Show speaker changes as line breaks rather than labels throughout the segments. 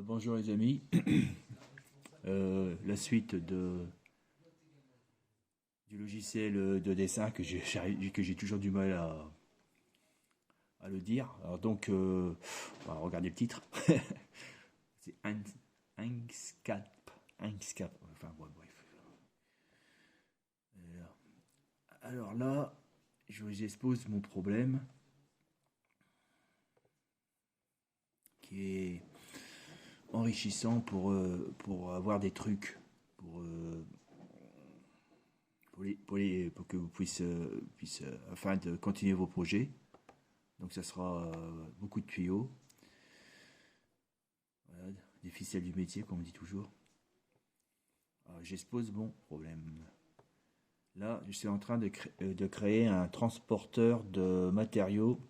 Bonjour les amis. La suite du logiciel de dessin que j'ai toujours du mal à le dire. Alors donc, on va regarder le titre. C'est Inkscape. Inkscape. Enfin, ouais, bref. Alors là, je vous expose mon problème qui est enrichissant pour avoir des trucs, pour que vous puissiez afin de continuer vos projets. Donc ça sera beaucoup de tuyaux, voilà, des ficelles du métier comme on dit toujours. Alors, j'expose mon problème. Là, je suis en train de créer un transporteur de matériaux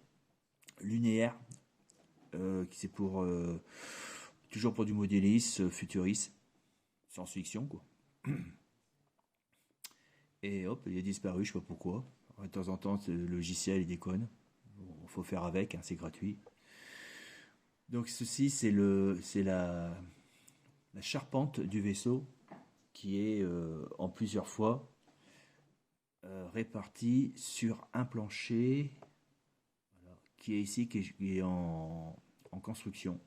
linéaire qui c'est pour toujours pour du modélisme futuriste, science-fiction quoi. Et hop, il a disparu, je sais pas pourquoi. Alors, de temps en temps, le logiciel il déconne. Bon, faut faire avec, hein, c'est gratuit. Donc ceci, c'est la charpente du vaisseau qui est en plusieurs fois répartie sur un plancher, voilà, qui est ici, qui est en construction.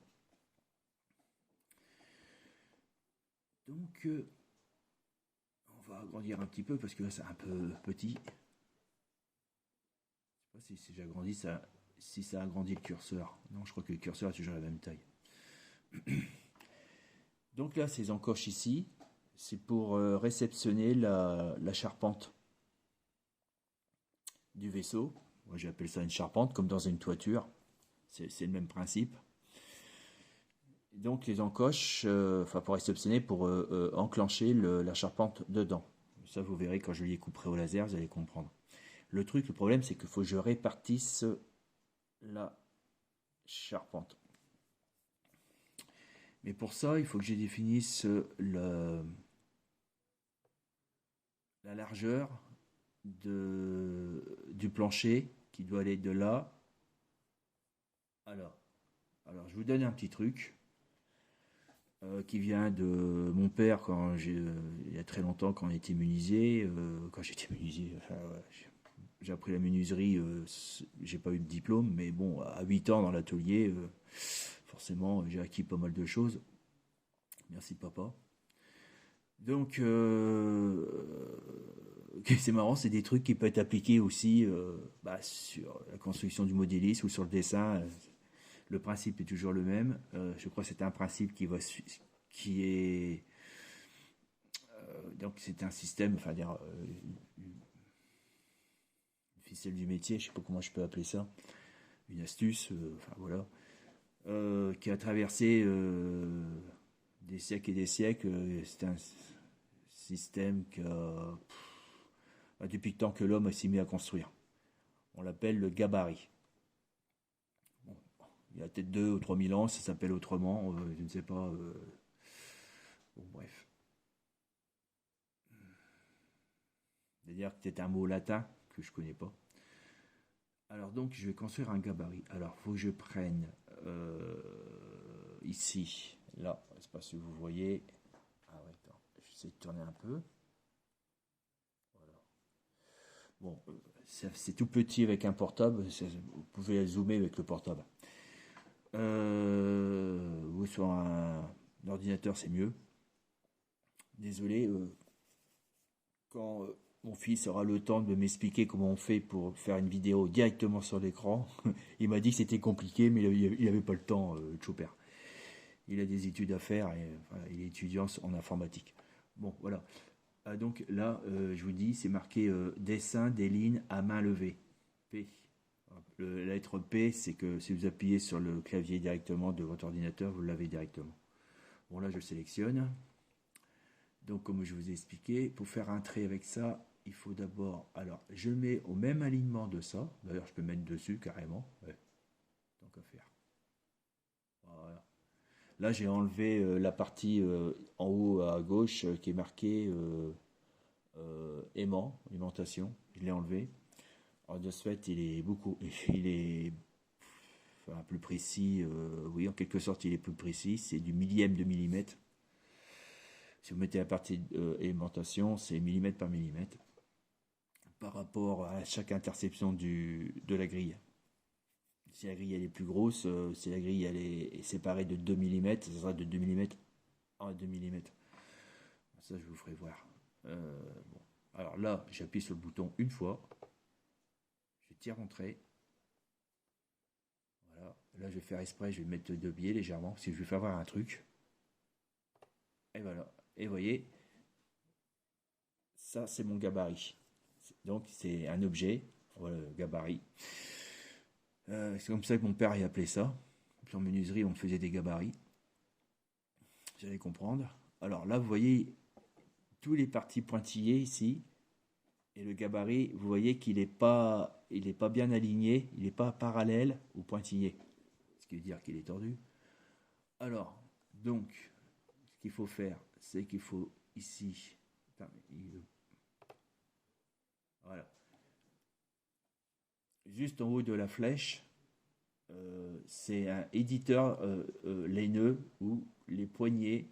Donc on va agrandir un petit peu parce que là c'est un peu petit. Je sais pas si j'agrandis ça, si ça agrandit le curseur. Non, je crois que le curseur est toujours la même taille. Donc là, ces encoches ici, c'est pour réceptionner la charpente du vaisseau. Moi, j'appelle ça une charpente, comme dans une toiture. C'est le même principe. Donc les encoches, pour réceptionner, pour enclencher la charpente dedans. Ça, vous verrez quand je les couperai au laser, vous allez comprendre. Le problème, c'est qu'il faut que je répartisse la charpente. Mais pour ça, il faut que je définisse la largeur du plancher qui doit aller de là à là. Alors, je vous donne un petit truc qui vient de mon père il y a très longtemps quand on était menuisier. Quand j'étais menuisier, enfin, ouais, j'ai appris la menuiserie, j'ai pas eu de diplôme, mais bon, à 8 ans dans l'atelier, forcément, j'ai acquis pas mal de choses. Merci papa. Donc, c'est marrant, c'est des trucs qui peuvent être appliqués aussi sur la construction du modélisme ou sur le dessin. Le principe est toujours le même. Je crois que c'est un principe qui est donc c'est un système, enfin dire une ficelle du métier, je sais pas comment je peux appeler ça, une astuce, enfin voilà, qui a traversé des siècles et des siècles. C'est un système depuis le temps que l'homme s'est mis à construire. On l'appelle le gabarit. Bon, il y a peut-être 2 ou 3 000 ans, ça s'appelle autrement, je ne sais pas. Bon, bref. C'est-à-dire que c'est un mot latin que je ne connais pas. Alors donc, je vais construire un gabarit. Alors, il faut que je prenne ici, là, je ne sais pas si vous voyez. Ah ouais, attends, j'essaie de tourner un peu. Voilà. Bon, c'est tout petit avec un portable. Vous pouvez zoomer avec le portable. Ou sur un ordinateur, c'est mieux. Désolé, quand mon fils aura le temps de m'expliquer comment on fait pour faire une vidéo directement sur l'écran, il m'a dit que c'était compliqué, mais il n'avait pas le temps, le chopper. Il a des études à faire et voilà, il est étudiant en informatique. Bon, voilà. Donc là, je vous dis, c'est marqué dessin des lignes à main levée. P. La lettre P, c'est que si vous appuyez sur le clavier directement de votre ordinateur, vous l'avez directement. Bon, là, je sélectionne. Donc, comme je vous ai expliqué, pour faire un trait avec ça, il faut d'abord... Alors, je mets au même alignement de ça. D'ailleurs, je peux mettre dessus carrément. Ouais, tant qu'à faire. Voilà. Là, j'ai enlevé la partie en haut à gauche qui est marquée aimant, aimantation. Je l'ai enlevé. Alors, de ce fait, il est enfin plus précis, oui, en quelque sorte, il est plus précis. C'est du millième de millimètre. Si vous mettez la partie élémentation, c'est millimètre par millimètre par rapport à chaque interception de la grille. Si la grille elle est plus grosse, si la grille elle est séparée de 2 mm, ça sera de 2 mm à 2 mm. Ça, je vous ferai voir. Bon. Alors là, j'appuie sur le bouton une fois. Je tire entrée. Voilà. Là, je vais faire exprès, je vais mettre de biais légèrement, parce que je vais faire voir un truc. Et voilà. Et vous voyez, ça, c'est mon gabarit. Donc, c'est un objet. Voilà le gabarit. C'est comme ça que mon père y appelait ça. Puis en menuiserie, on faisait des gabarits. Vous allez comprendre. Alors là, vous voyez tous les parties pointillées ici. Et le gabarit, vous voyez qu'il n'est pas bien aligné. Il n'est pas parallèle au pointillé. Ce qui veut dire qu'il est tordu. Alors, donc, ce qu'il faut faire, c'est qu'il faut ici... Voilà. Juste en haut de la flèche, c'est un éditeur laineux ou les poignées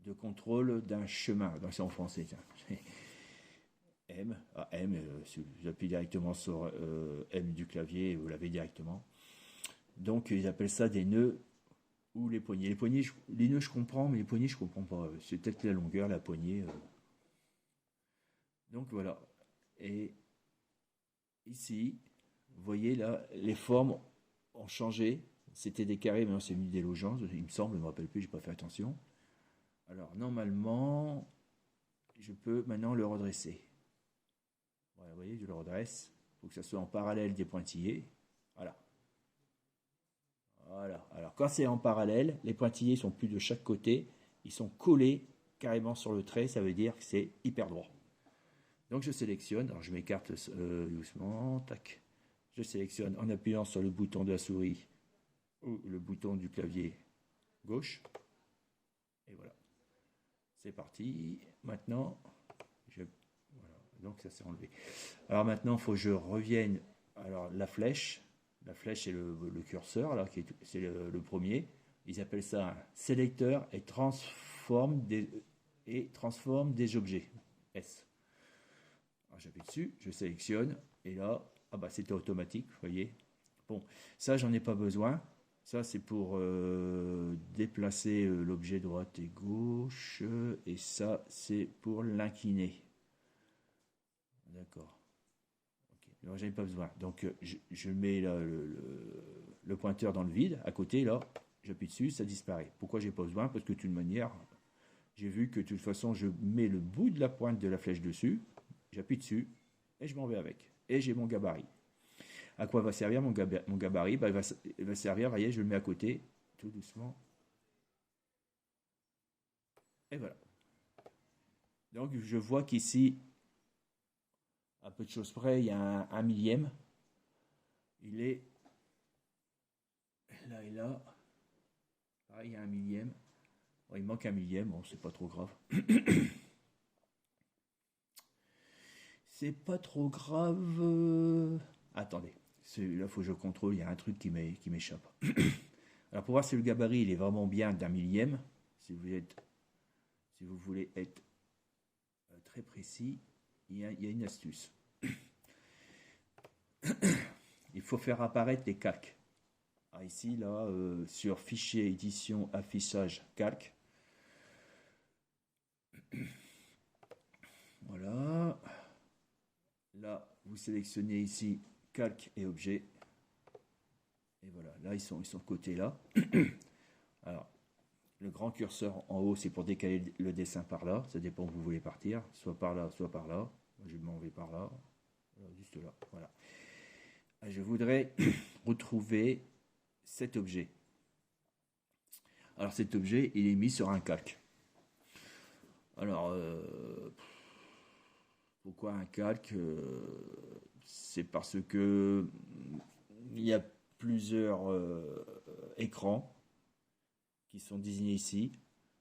de contrôle d'un chemin. Donc c'est en français. M, si vous appuyez directement sur M du clavier, vous l'avez directement. Donc ils appellent ça des nœuds ou les poignées. Les nœuds je comprends, mais les poignées je comprends pas. C'est peut-être la longueur, la poignée. Donc voilà. Et ici, vous voyez là, les formes ont changé. C'était des carrés, maintenant c'est mis des losanges, il me semble, je ne me rappelle plus, j'ai pas fait attention. Alors normalement, je peux maintenant le redresser. Voilà, vous voyez, je le redresse. Il faut que ça soit en parallèle des pointillés. Voilà. Voilà. Alors quand c'est en parallèle, les pointillés sont plus de chaque côté. Ils sont collés carrément sur le trait. Ça veut dire que c'est hyper droit. Donc je sélectionne. Alors je m'écarte doucement. Tac. Je sélectionne en appuyant sur le bouton de la souris ou le bouton du clavier gauche. Et voilà. C'est parti. Maintenant, voilà. Donc ça s'est enlevé. Alors maintenant, il faut que je revienne. Alors la flèche c'est le curseur, c'est le premier. Ils appellent ça un sélecteur et transforme des objets. S. Alors j'appuie dessus, je sélectionne et là, c'était automatique, vous voyez. Bon, ça j'en ai pas besoin. Ça c'est pour déplacer l'objet droite et gauche et ça c'est pour l'incliner. D'accord. Alors j'en ai pas besoin. Donc je mets là, le pointeur dans le vide, à côté là, j'appuie dessus, ça disparaît. Pourquoi j'ai pas besoin? Parce que de toute manière, j'ai vu que de toute façon, je mets le bout de la pointe de la flèche dessus, j'appuie dessus, et je m'en vais avec. Et j'ai mon gabarit. À quoi va servir mon gabarit? Il va servir, vous voyez, je le mets à côté, tout doucement. Et voilà. Donc je vois qu'ici, à peu de choses près, il y a un millième. Il est là et là. Pareil, il y a un millième. Bon, il manque un millième, bon, c'est pas trop grave. C'est pas trop grave. Attendez, là, il faut que je contrôle, il y a un truc qui m'échappe. Alors, pour voir si le gabarit il est vraiment bien d'un millième, si vous voulez être très précis, il y a une astuce. Il faut faire apparaître les calques. Alors ici, là, sur fichier, édition, affichage, calque. Voilà. Là, vous sélectionnez ici calque et objet. Et voilà, là, ils sont de côté là. Alors, le grand curseur en haut, c'est pour décaler le dessin par là. Ça dépend où vous voulez partir. Soit par là, soit par là. Je m'en vais par là. Juste là. Voilà. Je voudrais retrouver cet objet. Alors, cet objet, il est mis sur un calque. Alors, pourquoi un calque? C'est parce que il y a plusieurs écrans qui sont désignés ici,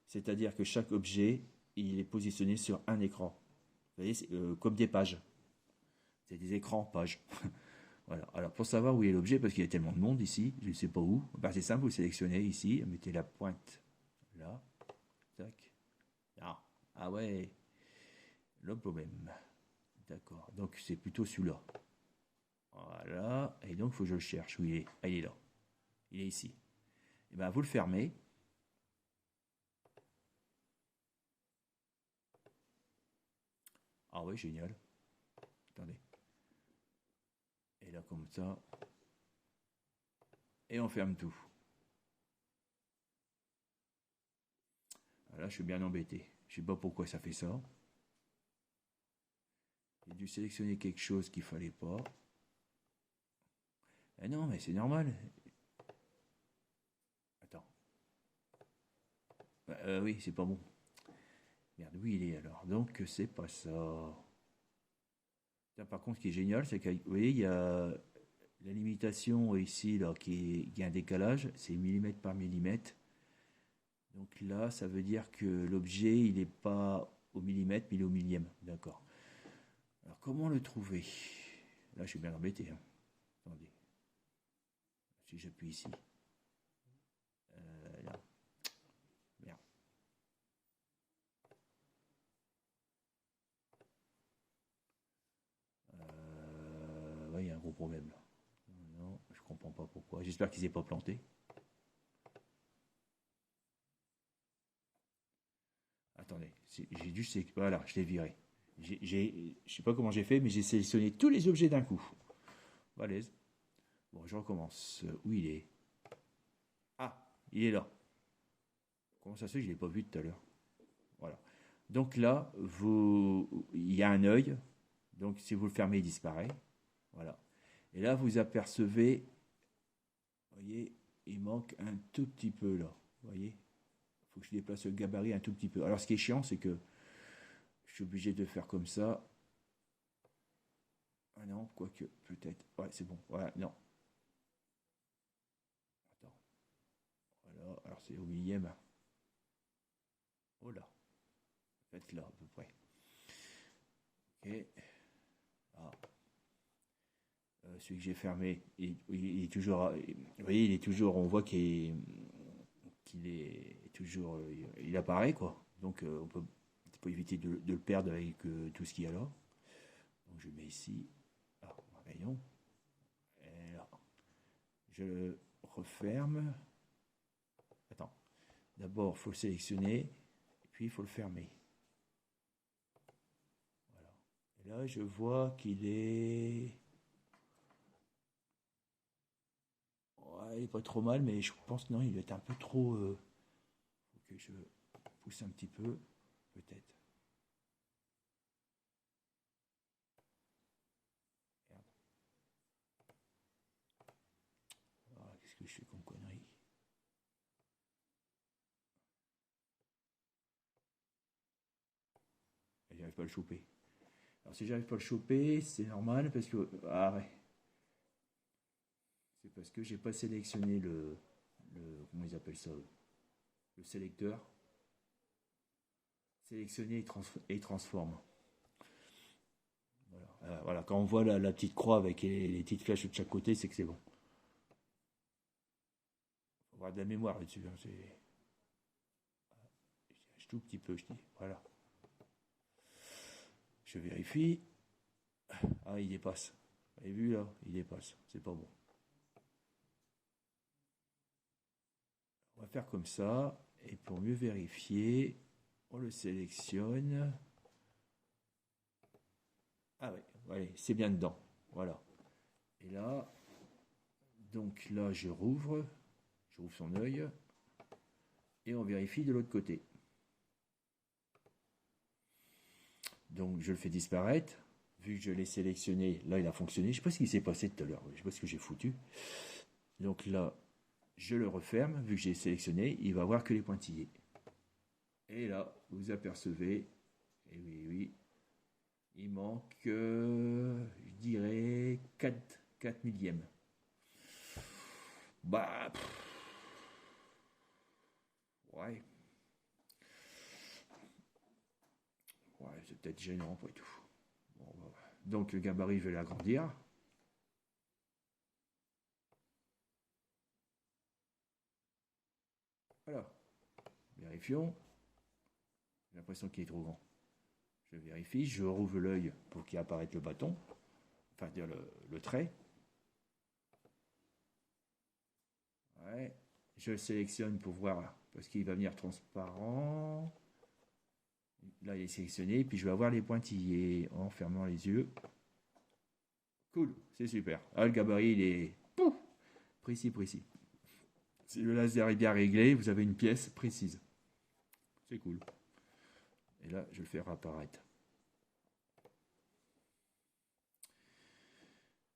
c'est-à-dire que chaque objet il est positionné sur un écran. Vous voyez, c'est comme des pages. C'est des écrans pages. Voilà. Alors, pour savoir où est l'objet, parce qu'il y a tellement de monde ici, je ne sais pas où, ben, c'est simple, vous sélectionnez ici, mettez la pointe là, tac. Ah, ah ouais, le problème. D'accord, donc c'est plutôt celui-là. Voilà, et donc il faut que je le cherche. Où il est? Ah, il est là. Il est ici. Et bien, vous le fermez. Ah ouais, génial. Attendez. Et là, comme ça. Et on ferme tout. Là, je suis bien embêté. Je sais pas pourquoi ça fait ça. J'ai dû sélectionner quelque chose qu'il fallait pas. Eh non, mais c'est normal. Attends. Oui, c'est pas bon. Merde, où il est alors? Donc, c'est pas ça. Là, par contre, ce qui est génial, c'est que, vous voyez, il y a la limitation ici, là, qui est un décalage. C'est millimètre par millimètre. Donc là, ça veut dire que l'objet, il n'est pas au millimètre, mais il est au millième. D'accord. Alors, comment le trouver? Là, je suis bien embêté, hein. Attendez. Si j'appuie ici. Là. Merde. Ouais, il y a un gros problème là. Non, je comprends pas pourquoi. J'espère qu'ils n'aient pas planté. Attendez, j'ai dû. Voilà, je l'ai viré. Je sais pas comment j'ai fait, mais j'ai sélectionné tous les objets d'un coup. Valèze. Bon, je recommence. Où il est? Ah, il est là. Comment ça se fait que je ne l'ai pas vu tout à l'heure? Voilà. Donc là, il y a un œil. Donc si vous le fermez, il disparaît. Voilà. Et là, vous apercevez, vous voyez, il manque un tout petit peu là. Vous voyez? Il faut que je déplace le gabarit un tout petit peu. Alors ce qui est chiant, c'est que je suis obligé de faire comme ça. Ah non, quoique, peut-être. Ouais, c'est bon. Voilà, non. Attends. Voilà, alors c'est au millième. Oh là. Peut-être là, à peu près. Ok. Ah. Celui que j'ai fermé, il est toujours. Vous voyez, il est toujours. On voit qu'il est toujours. Il apparaît, quoi. Donc, on peut éviter de le perdre avec tout ce qu'il y a là. Donc, je mets ici. Ah, rayon. Et là. Je le referme. Attends. D'abord, il faut le sélectionner. Puis, il faut le fermer. Voilà. Et là, je vois qu'il est. Ouais, il est pas trop mal, mais je pense que non, il doit être un peu trop. Faut que je pousse un petit peu, peut-être. Merde. Ah, qu'est-ce que je fais comme connerie? Et j'arrive pas à le choper. Alors si j'arrive pas à le choper, c'est normal parce que. Ah ouais. C'est parce que j'ai pas sélectionné comment ils appellent ça? Le sélecteur. Sélectionner et transforme. Voilà. Voilà. Quand on voit la petite croix avec les petites flèches de chaque côté, c'est que c'est bon. Faut avoir de la mémoire là-dessus, hein. Je tout petit peu, je dis. Voilà. Je vérifie. Ah, il dépasse. Vous avez vu là? Il dépasse. C'est pas bon. On va faire comme ça. Et pour mieux vérifier, on le sélectionne. Ah ouais, allez, c'est bien dedans. Voilà. Et là, donc là, je rouvre son œil et on vérifie de l'autre côté. Donc je le fais disparaître. Vu que je l'ai sélectionné, là il a fonctionné. Je sais pas ce qui s'est passé tout à l'heure. Je sais pas ce que j'ai foutu. Donc là, je le referme. Vu que j'ai sélectionné, il va voir que les pointillés. Et là, vous apercevez, et oui, oui, il manque, je dirais, 4 millièmes. Bah, ouais. Ouais, c'est peut-être gênant, après tout. Bon, bah. Donc le gabarit, je vais l'agrandir. Alors, vérifions. J'ai l'impression qu'il est trop grand. Je vérifie, je rouvre l'œil pour qu'il apparaisse le bâton, enfin dire le trait. Ouais. Je le sélectionne pour voir, parce qu'il va venir transparent. Là, il est sélectionné, puis je vais avoir les pointillés en fermant les yeux. Cool, c'est super. Ah, le gabarit, il est pouf, précis, précis. Si le laser est bien réglé, vous avez une pièce précise. C'est cool. Et là, je le fais réapparaître.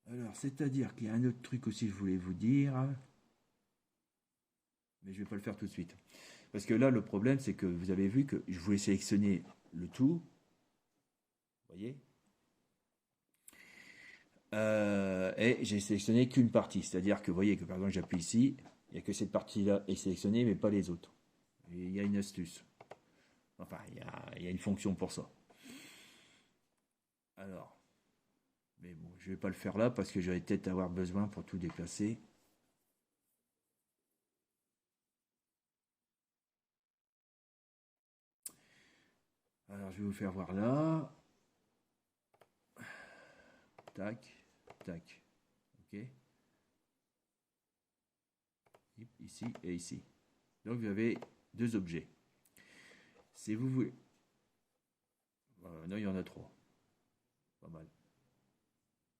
Alors, c'est-à-dire qu'il y a un autre truc aussi que je voulais vous dire, mais je ne vais pas le faire tout de suite. Parce que là, le problème, c'est que vous avez vu que je voulais sélectionner le tout. Vous voyez ? Et j'ai sélectionné qu'une partie. C'est-à-dire que vous voyez que par exemple, j'appuie ici, il n'y a que cette partie-là est sélectionnée, mais pas les autres. Et il y a une astuce. Enfin, il y a une fonction pour ça. Alors, mais bon, je ne vais pas le faire là parce que j'aurais peut-être avoir besoin pour tout déplacer. Alors, je vais vous faire voir là. Tac, tac. Ok. Ici et ici. Donc, vous avez deux objets. Si vous voulez... non, il y en a trois. Pas mal.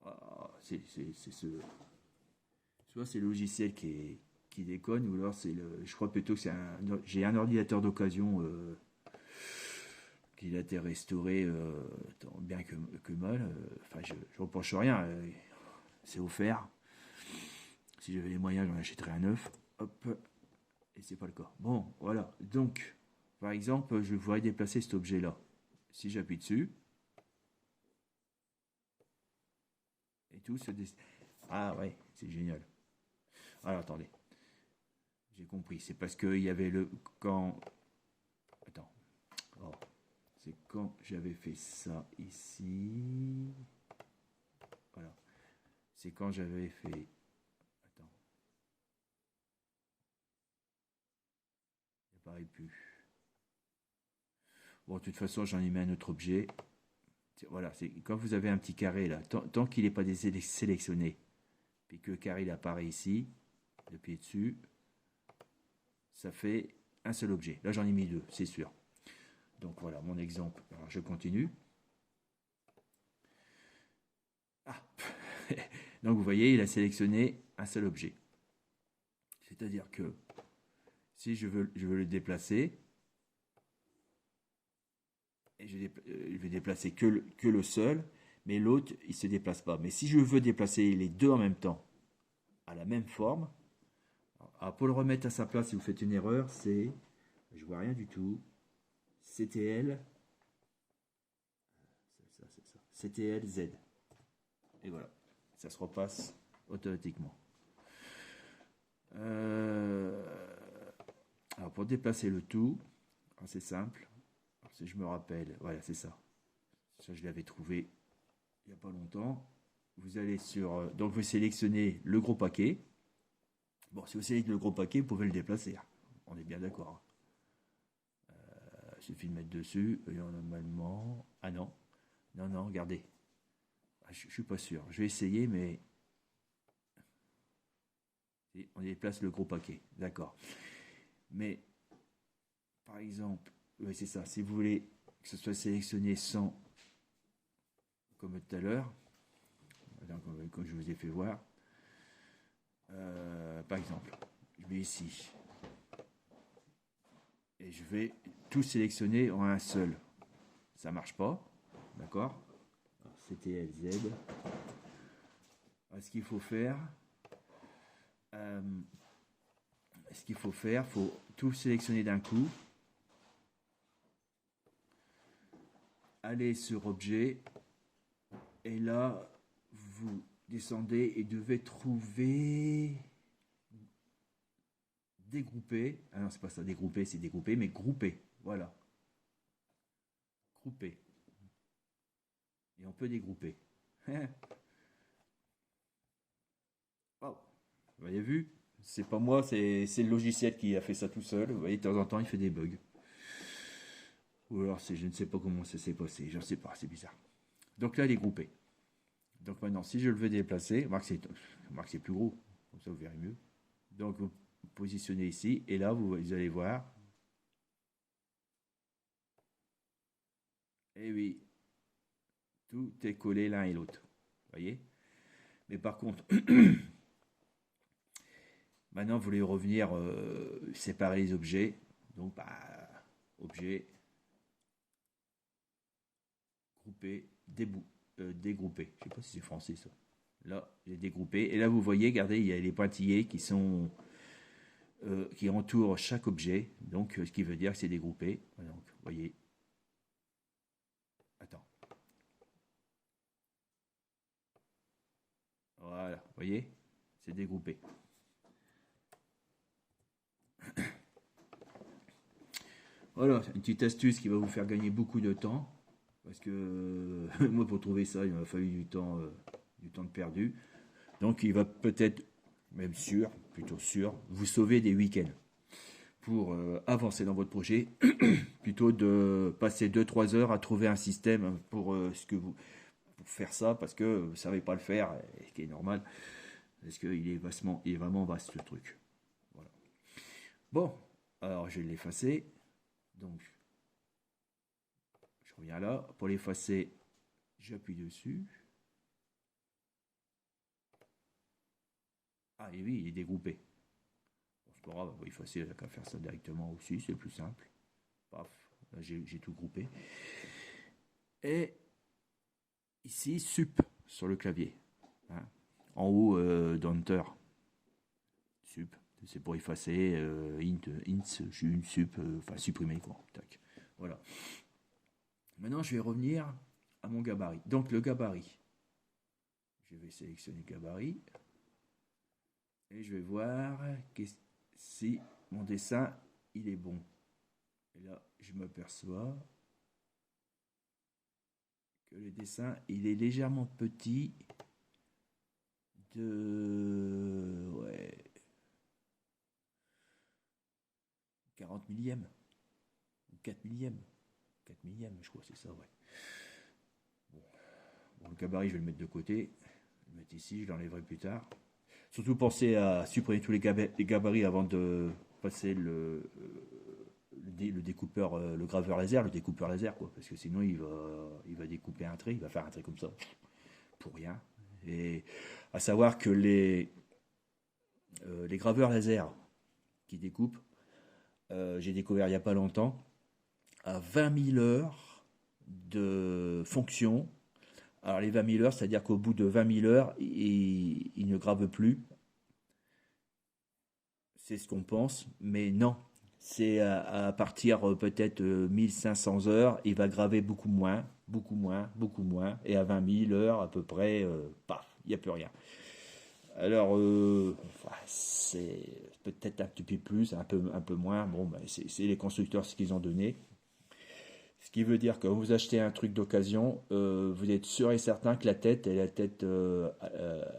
Ah, c'est ce... Soit c'est le logiciel qui déconne, ou alors c'est le... Je crois plutôt que c'est un... J'ai un ordinateur d'occasion qu'il a été restauré bien que mal. Enfin, je reproche rien. C'est offert. Si j'avais les moyens, j'en achèterais un neuf. Hop. Et c'est pas le cas. Bon, voilà. Donc, par exemple, je voudrais déplacer cet objet-là. Si j'appuie dessus, et tout se déplace. Ah ouais, c'est génial. Alors, attendez. J'ai compris. C'est parce qu'il y avait le... Quand... Attends. Oh. C'est quand j'avais fait ça ici. Voilà. C'est quand j'avais fait... Attends. Il n'apparaît plus. Bon, de toute façon, j'en ai mis un autre objet. Voilà, c'est quand vous avez un petit carré là, tant qu'il n'est pas sélectionné, puis que le carré il apparaît ici, le pied dessus, ça fait un seul objet. Là, j'en ai mis deux, c'est sûr. Donc voilà, mon exemple. Alors, je continue. Ah donc vous voyez, il a sélectionné un seul objet. C'est-à-dire que si je veux le déplacer, et je vais déplacer que le seul, mais l'autre, il ne se déplace pas. Mais si je veux déplacer les deux en même temps, à la même forme, alors pour le remettre à sa place, si vous faites une erreur, c'est, je vois rien du tout, CTL, c'est ça, CTL Z. Et voilà, ça se repasse automatiquement. Alors pour déplacer le tout, c'est simple. Alors si je me rappelle, voilà, c'est ça. Ça, je l'avais trouvé il n'y a pas longtemps. Vous allez sur... donc vous sélectionnez le gros paquet. Bon, si vous sélectionnez le gros paquet, vous pouvez le déplacer. On est bien d'accord. Il suffit de mettre dessus. Et normalement... Ah non. Non, non, regardez. Je ne suis pas sûr. Je vais essayer, mais... Et on déplace le gros paquet. D'accord. Mais, par exemple... Oui, c'est ça. Si vous voulez que ce soit sélectionné sans... Comme tout à l'heure, comme je vous ai fait voir, par exemple, je vais ici et je vais tout sélectionner en un seul. Ça marche pas, d'accord? CTLZ. Ce qu'il faut faire, faut tout sélectionner d'un coup. Aller sur objet et là vous descendez et devez trouver dégrouper. Ah non, c'est pas ça, dégrouper, c'est dégrouper, mais grouper. Voilà. Grouper. Et on peut dégrouper. Wow. Vous avez vu? C'est pas moi, c'est le logiciel qui a fait ça tout seul. Vous voyez, de temps en temps, il fait des bugs. Ou alors, je ne sais pas comment ça s'est passé. Je ne sais pas, c'est bizarre. Donc là, il est groupé. Donc maintenant, si je le veux déplacer, remarque c'est plus gros. Comme ça, vous verrez mieux. Donc, vous positionnez ici. Et là, vous allez voir. Et oui, tout est collé l'un et l'autre. Vous voyez? Mais par contre, maintenant, vous voulez revenir séparer les objets. Donc, bah, objet, grouper, dégrouper. Je ne sais pas si c'est français ça. Là, j'ai dégroupé. Et là, vous voyez, regardez, il y a les pointillés qui entourent chaque objet. Donc, ce qui veut dire que c'est dégroupé. Donc, vous voyez. Attends. Voilà, vous voyez, c'est dégroupé. Voilà, une petite astuce qui va vous faire gagner beaucoup de temps. Parce que moi, pour trouver ça, il m'a fallu du temps de perdu. Donc, il va peut-être, même sûr, plutôt sûr, vous sauver des week-ends pour avancer dans votre projet, plutôt de passer 2-3 heures à trouver un système pour pour faire ça, parce que vous ne savez pas le faire, et ce qui est normal, parce qu'il est il est vraiment vaste ce truc. Voilà. Bon, alors je vais l'effacer. Donc, je reviens là. Pour l'effacer, j'appuie dessus. Ah, et oui, il est dégroupé. Bon, c'est pas grave, on va effacer, il n'y a qu'à faire ça directement aussi, c'est plus simple. Paf, là j'ai tout groupé. Et ici, sup sur le clavier. Hein. En haut, d'enter. Sup, c'est pour effacer, int, sup, enfin supprimer quoi. Tac. Voilà. Maintenant, je vais revenir à mon gabarit. Donc, le gabarit. Je vais sélectionner gabarit. Et je vais voir si mon dessin, il est bon. Et là, je m'aperçois que le dessin, il est légèrement petit de... Ouais... 40 millièmes. Ou 4 millièmes. 4 millièmes, je crois, c'est ça, ouais. Bon, le gabarit, je vais le mettre de côté. Je vais le mettre ici, je l'enlèverai plus tard. Surtout pensez à supprimer tous les gabarits avant de passer le découpeur, le graveur laser, le découpeur laser, quoi. Parce que sinon, il va découper un trait, il va faire un trait comme ça, pour rien. Et à savoir que les graveurs laser qui découpent, j'ai découvert il n'y a pas longtemps, à 20 000 heures de fonction. Alors les 20 000 heures, c'est-à-dire qu'au bout de 20 000 heures, il ne grave plus. C'est ce qu'on pense, mais non. C'est à partir peut-être 1500 heures, il va graver beaucoup moins, beaucoup moins, beaucoup moins. Et à 20 000 heures à peu près, paf, il n'y a plus rien. Alors, c'est peut-être un petit peu plus, un peu moins. Bon, ben, c'est les constructeurs ce qu'ils ont donné. Ce qui veut dire que quand vous achetez un truc d'occasion, vous êtes sûr et certain que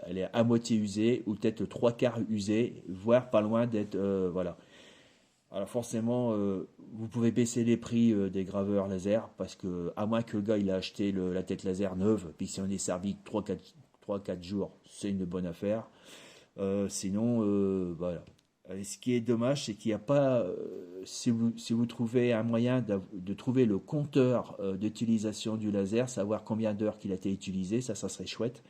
elle est à moitié usée ou peut-être trois quarts usée, voire pas loin d'être, voilà. Alors forcément, vous pouvez baisser les prix des graveurs laser parce que à moins que le gars il a acheté la tête laser neuve, puis si on est servi 3-4 jours, c'est une bonne affaire. Sinon, voilà. Ce qui est dommage, c'est qu'il n'y a pas, si vous trouvez un moyen de trouver le compteur d'utilisation du laser, savoir combien d'heures qu'il a été utilisé, ça serait chouette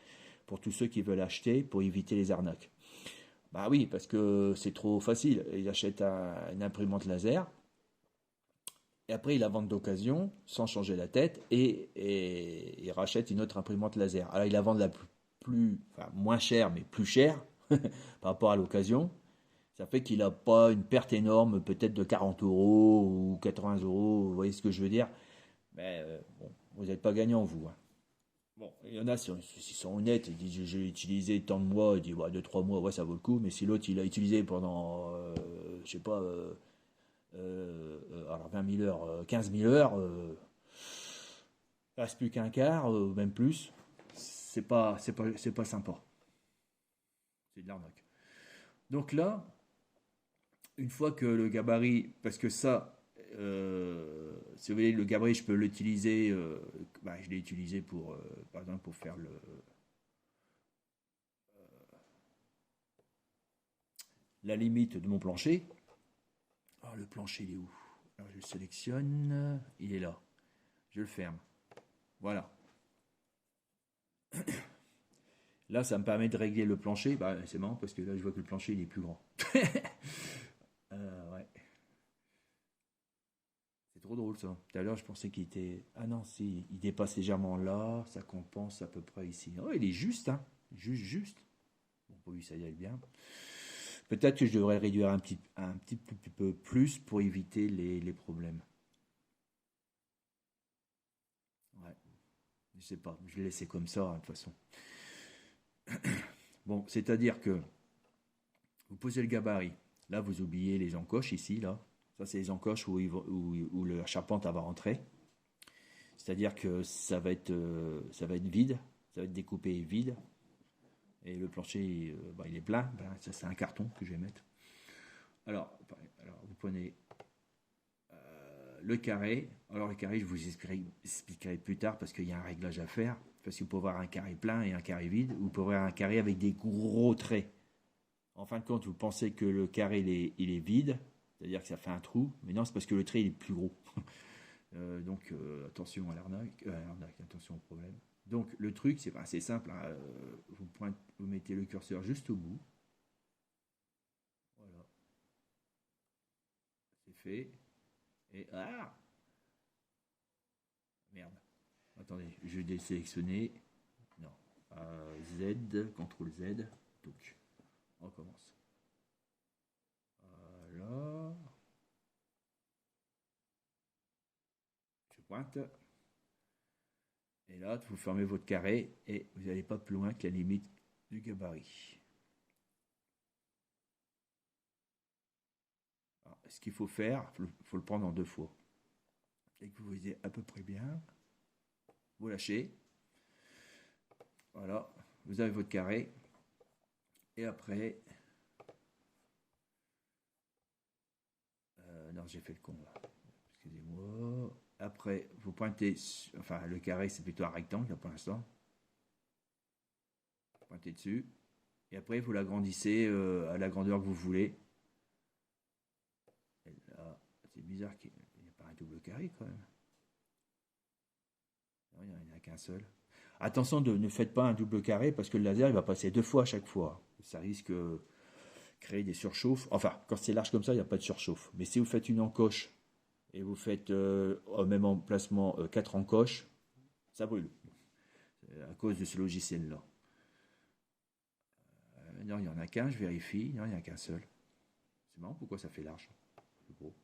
pour tous ceux qui veulent acheter pour éviter les arnaques. Bah oui, parce que c'est trop facile. Ils achètent une imprimante laser et après ils la vendent d'occasion sans changer la tête et ils rachètent une autre imprimante laser. Alors ils la vendent enfin, moins cher mais plus cher par rapport à l'occasion. Ça fait qu'il n'a pas une perte énorme, peut-être de 40 euros ou 80 euros, vous voyez ce que je veux dire. Mais bon, vous n'êtes pas gagnant, vous. Hein. Bon, il y en a, s'ils sont honnêtes, ils disent j'ai utilisé tant de mois, ils disent ouais, 2-3 mois, ouais, ça vaut le coup. Mais si l'autre il a utilisé pendant, je sais pas, alors 20 000 heures, 15 000 heures, il reste plus qu'un quart, même plus, c'est pas sympa. C'est de l'arnaque. Donc là, une fois que le gabarit, parce que ça, si vous voulez, le gabarit, je peux l'utiliser, je l'ai utilisé pour, par exemple, pour faire la limite de mon plancher. Alors, le plancher, il est où? Alors, je le sélectionne, il est là. Je le ferme. Voilà. Là, ça me permet de régler le plancher. Bah, c'est marrant parce que là, je vois que le plancher, il est plus grand. Ouais. C'est trop drôle ça. Tout à l'heure, je pensais qu'il était. Ah non, si, il dépasse légèrement là, ça compense à peu près ici. Oh, il est juste, hein. Juste. Bon, pour lui, ça y est bien. Peut-être que je devrais réduire un petit peu plus pour éviter les problèmes. Ouais, je sais pas, je l'ai laissé comme ça, hein, de toute façon. Bon, c'est-à-dire que vous posez le gabarit. Là, vous oubliez les encoches ici, là. Ça, c'est les encoches où la charpente va rentrer. C'est-à-dire que ça va être vide, ça va être découpé vide. Et le plancher, il est plein. Ben, ça, c'est un carton que je vais mettre. Alors vous prenez le carré. Alors, le carré, je vous expliquerai plus tard parce qu'il y a un réglage à faire. Parce que vous pouvez avoir un carré plein et un carré vide. Ou vous pouvez avoir un carré avec des gros traits. En fin de compte, vous pensez que le carré, il est vide. C'est-à-dire que ça fait un trou. Mais non, c'est parce que le trait, il est plus gros. Donc, attention à l'arnaque, attention au problème. Donc, le truc, c'est assez simple, hein. Vous mettez le curseur juste au bout. Voilà, c'est fait. Et merde. Attendez, je vais désélectionner. Non. Z, CTRL Z. Donc, on recommence. Voilà. Je pointe. Et là, vous fermez votre carré et vous n'allez pas plus loin que la limite du gabarit. Alors, ce qu'il faut faire, il faut le prendre en 2 fois. Dès que vous voyez à peu près bien, vous lâchez. Voilà, vous avez votre carré. Et après, non, j'ai fait le con là. Excusez-moi. Après, vous pointez, enfin le carré c'est plutôt un rectangle là, pour l'instant. Pointez dessus. Et après, vous l'agrandissez à la grandeur que vous voulez. Et là, c'est bizarre qu'il n'y ait pas un double carré quand même. Non, il n'y en a qu'un seul. Attention, ne faites pas un double carré parce que le laser il va passer 2 fois à chaque fois. Ça risque de créer des surchauffes. Enfin, quand c'est large comme ça, il n'y a pas de surchauffe. Mais si vous faites une encoche et vous faites au même emplacement 4 encoches, ça brûle. À cause de ce logiciel-là. Non, il n'y en a qu'un, je vérifie. Non, il n'y en a qu'un seul. C'est marrant pourquoi ça fait large. C'est gros.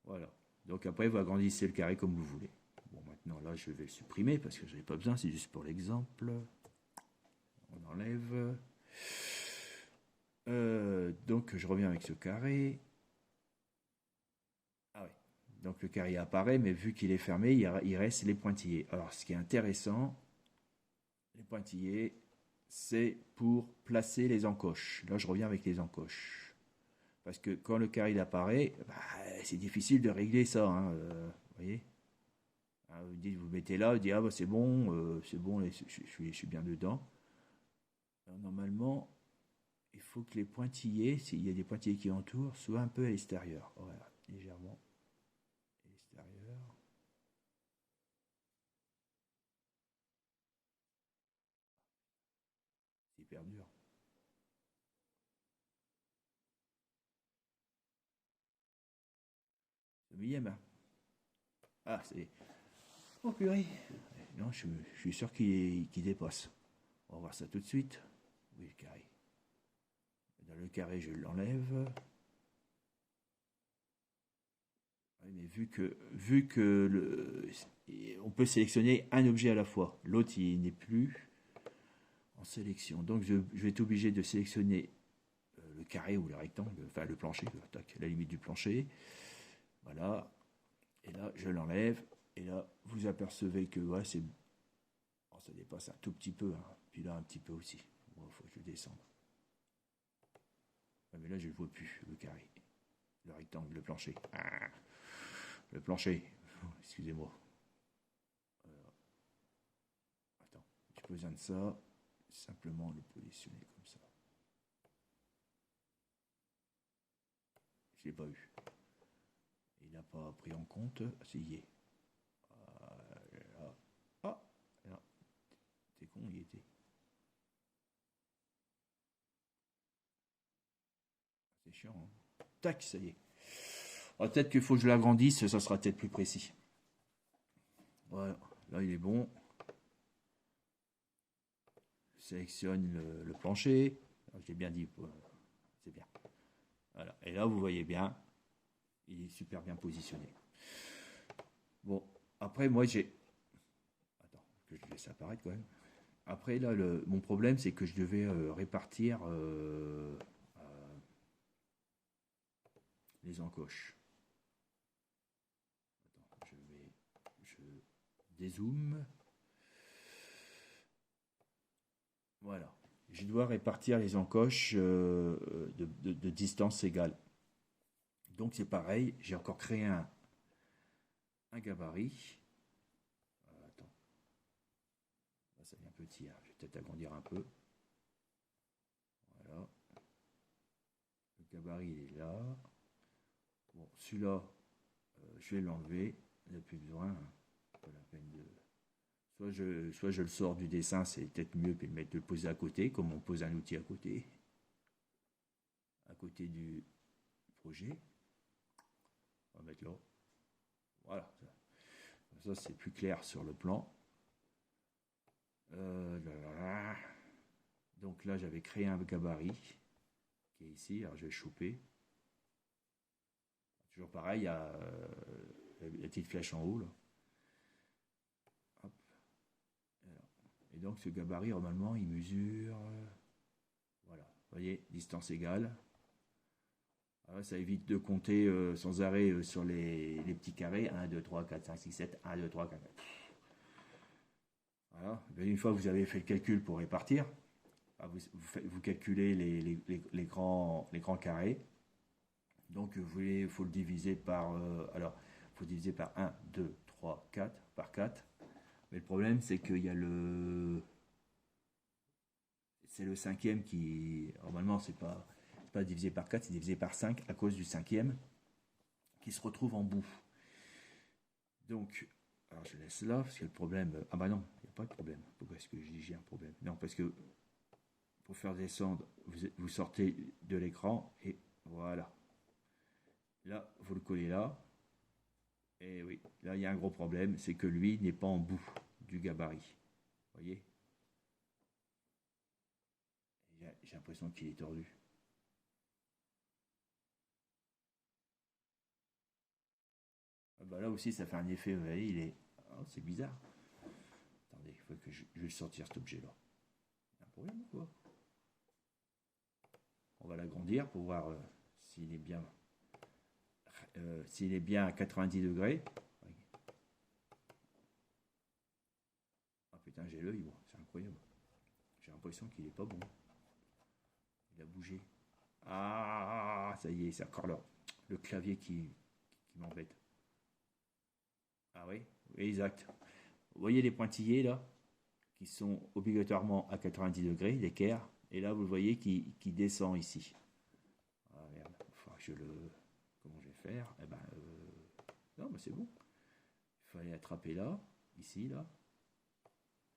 Voilà. Donc après, vous agrandissez le carré comme vous voulez. Bon, maintenant, là, je vais le supprimer parce que je n'ai pas besoin. C'est juste pour l'exemple. On enlève. Donc, je reviens avec ce carré. Ah oui. Donc, le carré apparaît, mais vu qu'il est fermé, il reste les pointillés. Alors, ce qui est intéressant, les pointillés, c'est pour placer les encoches. Là, je reviens avec les encoches. Parce que quand le carré apparaît, c'est difficile de régler ça. Hein, vous voyez, vous mettez là, vous dites c'est bon, je suis bien dedans. Alors, normalement, il faut que les pointillés, s'il y a des pointillés qui entourent, soient un peu à l'extérieur. Voilà, légèrement à l'extérieur. C'est hyper dur. Le millième. Hein. Ah, c'est. Oh purée. Non, je suis sûr qu'il dépasse. On va voir ça tout de suite. Oui, le carré. Dans le carré, je l'enlève. Oui, mais on peut sélectionner un objet à la fois. L'autre, il n'est plus en sélection. Donc, je vais être obligé de sélectionner le carré ou le rectangle, enfin le plancher, la limite du plancher. Voilà. Et là, je l'enlève. Et là, vous apercevez que ça dépasse un tout petit peu. Hein. Puis là, un petit peu aussi. Bon, faut que je descende. Ah, mais là, je ne le vois plus, le carré. Le rectangle, le plancher. Ah, le plancher. Excusez-moi. Attends, j'ai besoin de ça. Simplement le positionner comme ça. Je l'ai pas eu. Il n'a pas pris en compte. C'est y est. Là. Ah, là. C'est con, il y était. C'est chiant. Hein. Tac, ça y est. Ah, peut-être qu'il faut que je l'agrandisse, ça sera peut-être plus précis. Voilà, là il est bon. Je sélectionne le plancher. J'ai bien dit, c'est bien. Voilà. Et là, vous voyez bien, il est super bien positionné. Bon, après, moi j'ai. Attends, que je laisse apparaître quand même. Après, là, mon problème, c'est que je devais répartir les encoches. Attends, je dézoome. Voilà. Je dois répartir les encoches de distance égale. Donc c'est pareil, j'ai encore créé un gabarit. Attends, là ça devient petit, hein. Je vais peut-être agrandir un peu. Voilà. Le gabarit il est là. Bon, celui-là, je vais l'enlever. Il n'y a plus besoin. Hein. Pas la peine de. Soit je le sors du dessin, c'est peut-être mieux, puis de le poser à côté, comme on pose un outil à côté du projet. On va mettre là. Voilà. Ça c'est plus clair sur le plan. Donc là, j'avais créé un gabarit qui est ici. Alors je vais choper. Toujours pareil, il y a la petite flèche en haut. Là. Hop. Et donc ce gabarit, normalement, il mesure. Voilà. Vous voyez, distance égale. Alors, ça évite de compter sans arrêt sur les petits carrés. 1, 2, 3, 4, 5, 6, 7. 1, 2, 3, 4. Voilà. Et une fois que vous avez fait le calcul pour répartir, vous calculez les grands carrés. Donc il faut le diviser par. Alors, il faut diviser par 1, 2, 3, 4, par 4. Mais le problème, c'est qu'il y a le. C'est le cinquième qui. Normalement, c'est pas divisé par 4, c'est divisé par 5 à cause du cinquième qui se retrouve en bout. Donc, alors je laisse là, parce que le problème. Ah bah non, il n'y a pas de problème. Pourquoi est-ce que je dis j'ai un problème? Non, parce que pour faire descendre, vous sortez de l'écran et voilà. Là, vous le collez là. Et oui, là, il y a un gros problème, c'est que lui n'est pas en bout du gabarit. Vous voyez? J'ai l'impression qu'il est tordu. Ah bah là aussi, ça fait un effet, vous voyez, il est. Oh, c'est bizarre. Attendez, il faut que je vais sortir cet objet-là. Il y a un problème ou quoi? On va l'agrandir pour voir s'il est bien. S'il est bien à 90 degrés. Ah putain, j'ai l'œil, bon, c'est incroyable. J'ai l'impression qu'il est pas bon. Il a bougé. Ah, ça y est, c'est encore là. Le clavier qui m'embête. Ah oui, oui, exact. Vous voyez les pointillés là, qui sont obligatoirement à 90 degrés, l'équerre, et là vous le voyez qui descend ici. Ah merde, enfin je le. Comment je vais faire? Eh ben, non, mais c'est bon. Il fallait attraper là, ici, là,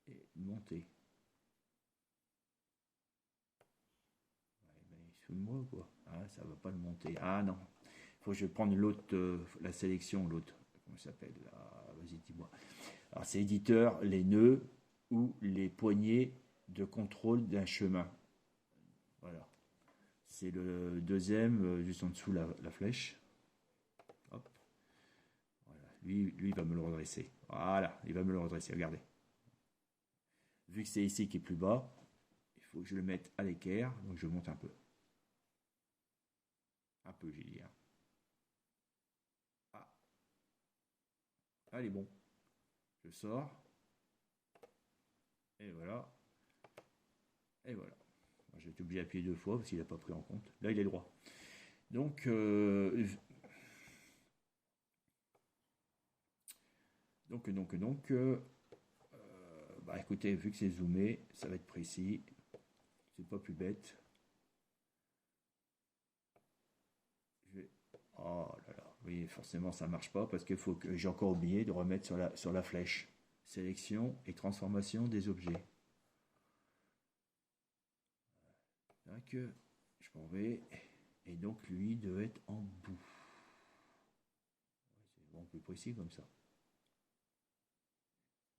et monter. Ouais, mais il se fout de moi quoi. Ah, ça va pas le monter. Ah non. Faut que je prenne l'autre, la sélection, l'autre. Comment ça s'appelle? Vas-y, dis-moi. Alors, c'est éditeur, les nœuds ou les poignées de contrôle d'un chemin. Voilà. C'est le deuxième, juste en dessous la flèche. Hop. Voilà. Lui, il va me le redresser. Voilà, il va me le redresser. Regardez. Vu que c'est ici qui est plus bas, il faut que je le mette à l'équerre. Donc, je monte un peu. Un peu, j'ai dit. Hein. Ah. Allez, bon. Je sors. Et voilà. Et voilà. J'ai été obligé d'appuyer 2 fois parce qu'il n'a pas pris en compte. Là, il est droit. Donc, bah écoutez, vu que c'est zoomé, ça va être précis. C'est pas plus bête. Oh là là, oui, forcément ça marche pas parce qu'il faut que j'ai encore oublié de remettre sur la flèche. Sélection et transformation des objets. Donc, je m'en vais. Et donc lui doit être en bout. C'est bon, plus précis comme ça.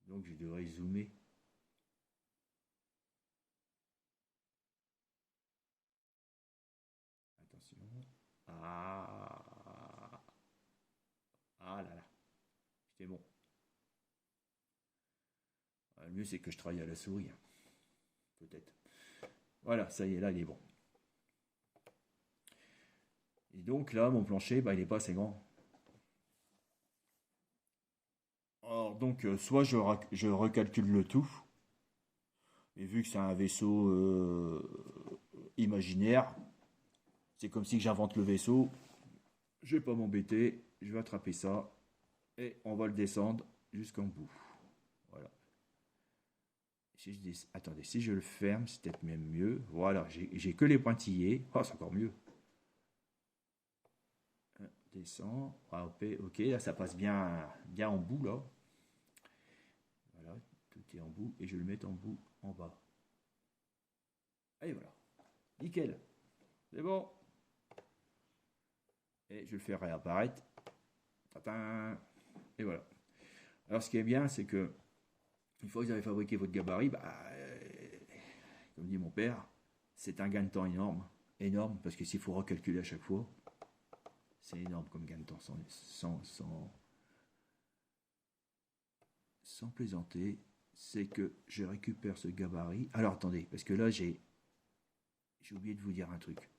Donc je devrais zoomer. Attention. Ah, ah là là. C'était bon. Le mieux c'est que je travaille à la souris. Hein. Peut-être. Voilà, ça y est, là il est bon. Et donc là, mon plancher, bah, il n'est pas assez grand. Alors donc, soit je recalcule le tout, et vu que c'est un vaisseau imaginaire, c'est comme si j'invente le vaisseau. Je vais pas m'embêter, je vais attraper ça, et on va le descendre jusqu'en bout. Voilà. Attendez, si je le ferme, c'est peut-être même mieux. Voilà, j'ai que les pointillés. Oh, c'est encore mieux. Descend. Ah, ok, là ça passe bien, bien en bout là. Voilà, tout est en bout et je vais le mettre en bout en bas. Et voilà, nickel, c'est bon. Et je vais le faire réapparaître. Tatin. Et voilà. Alors ce qui est bien, c'est que une fois que vous avez fabriqué votre gabarit, bah, comme dit mon père, c'est un gain de temps énorme. Énorme, parce que s'il faut recalculer à chaque fois, c'est énorme comme gain de temps sans plaisanter. C'est que je récupère ce gabarit. Alors attendez, parce que là j'ai oublié de vous dire un truc.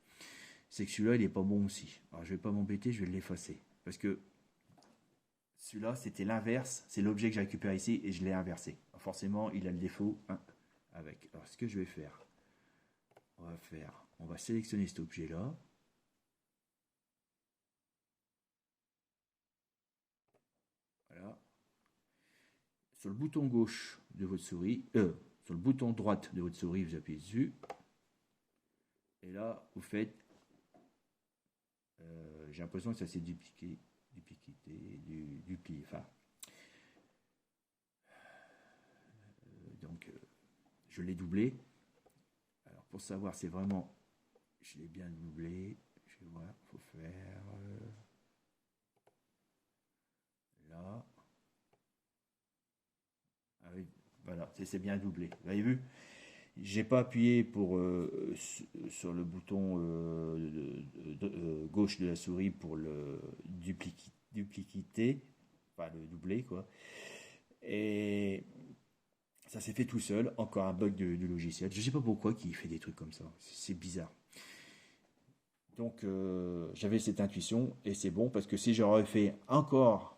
C'est que celui-là il est pas bon aussi. Alors je vais pas m'embêter, je vais l'effacer. Parce que celui-là c'était l'inverse, c'est l'objet que j'ai récupéré ici et je l'ai inversé. Alors forcément il a le défaut avec. Alors ce que je vais faire, on va sélectionner cet objet-là. Voilà. Sur le bouton gauche de votre souris, sur le bouton droite de votre souris, vous appuyez dessus. Et là, vous faites. J'ai l'impression que ça s'est dupliqué, enfin. Donc, je l'ai doublé. Alors, pour savoir, c'est vraiment. Je l'ai bien doublé. Je vais voir, il faut faire. Là. Ah oui, voilà, c'est bien doublé. Vous avez vu? J'ai pas appuyé sur le bouton gauche de la souris pour le dupliquer, enfin le doubler quoi. Et ça s'est fait tout seul. Encore un bug du logiciel. Je sais pas pourquoi qui fait des trucs comme ça. C'est bizarre. Donc j'avais cette intuition et c'est bon parce que si j'aurais fait encore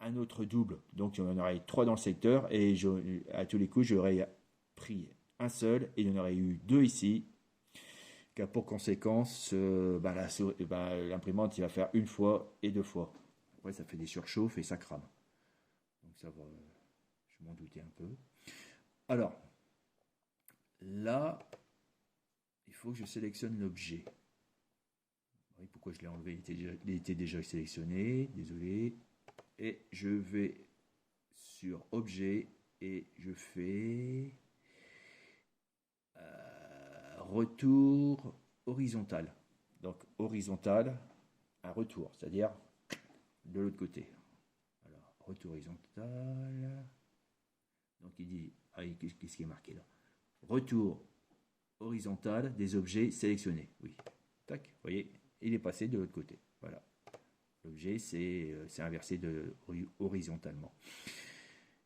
un autre double, donc il y en aurait 3 dans le secteur et à tous les coups j'aurais pris un seul et il y en aurait eu 2 ici qui a pour conséquence l'imprimante il va faire une fois et 2 fois. Après ça fait des surchauffes et ça crame. Donc ça va, je m'en doutais un peu. Alors là, il faut que je sélectionne l'objet. Oui, pourquoi je l'ai enlevé? Il était déjà sélectionné, désolé. Et je vais sur objet et je fais retour horizontal. Donc horizontal, un retour, c'est-à-dire de l'autre côté. Alors, retour horizontal. Donc il dit, qu'est-ce qui est marqué là? Retour horizontal des objets sélectionnés. Oui. Tac, vous voyez, il est passé de l'autre côté. Voilà. L'objet, c'est inversé horizontalement.